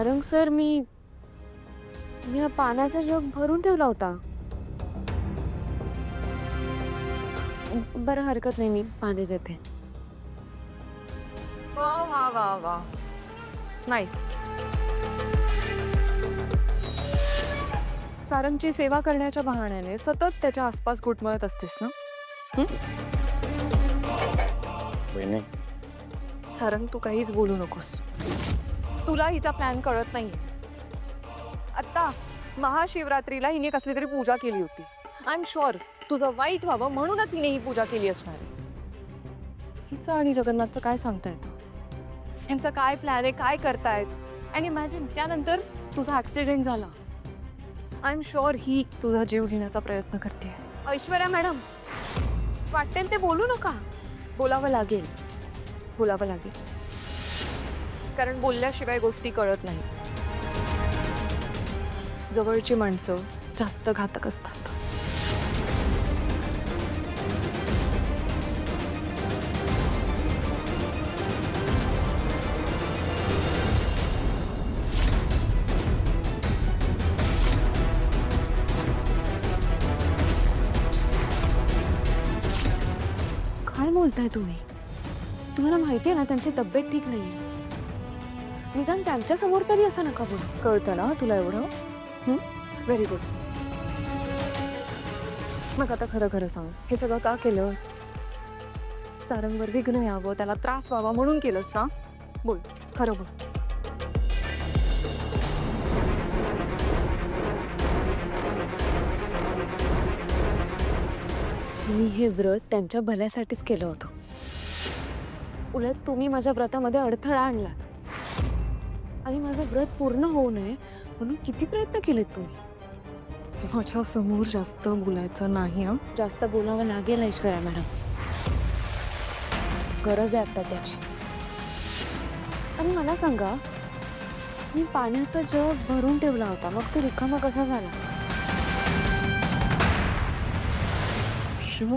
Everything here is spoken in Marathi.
सारंग सर, मी हा पाण्याचा जग भरून ठेवला होता. बरं, हरकत नाही, मी पाणी देते. वा वा वा वा, नाईस. सारंगची सेवा करण्याच्या बहाण्याने सतत त्याच्या आसपास घुटमळत असतेस ना? वहिनी, सारंग, तू काहीच बोलू नकोस. तुला हिचा प्लॅन कळत नाहीये. आता महाशिवरात्रीला हिने कसली तरी पूजा केली होती. आय एम शुअर तुझं वाईट व्हावं म्हणूनच हिने ही पूजा केली असणार आहे. हिचं आणि जगन्नाथचं काय सांगता येतं? ह्यांचा काय प्लॅन आहे, काय करतायत? आणि इमॅजिन त्यानंतर तुझा ऍक्सिडेंट झाला. आय एम शुअर ही तुझा जीव घेण्याचा प्रयत्न करते. ऐश्वर्या मॅडम, वाटेल ते बोलू नका. बोलावं लागेल, बोलावं लागेल, कारण बोलल्याशिवाय गोष्टी कळत नाही. जवळची माणसं जास्त घातक असतात. काय बोलताय तुम्ही? तुम्हाला माहिती आहे ना, त्यांची तब्येत ठीक नाहीये. निदान त्यांच्या समोर तरी असं नका बोलू. कळतं ना तुला एवढं? Very good. मग आता खरं खरं सांग, हे सगळं का केलंस? सारंगवर विघ्न यावं, त्याला त्रास व्हावा म्हणून केलंस ना? बोल, खरं बोल. मी हे व्रत त्यांच्या भल्यासाठीच केलं होतं. उलट तुम्ही माझ्या व्रतामध्ये अडथळा आणलात आणि माझं व्रत पूर्ण होऊ नये म्हणून किती प्रयत्न केलेत तुम्ही. माझ्या समोर जास्त बोलायचं नाही. जास्त बोलावं लागेल ऐश्वर्या मॅडम, गरज आहे आता त्याची. आणि मला सांगा, मी पाण्याचा जग भरून ठेवला होता, मग तो रिकामा कसा झाला? शिव,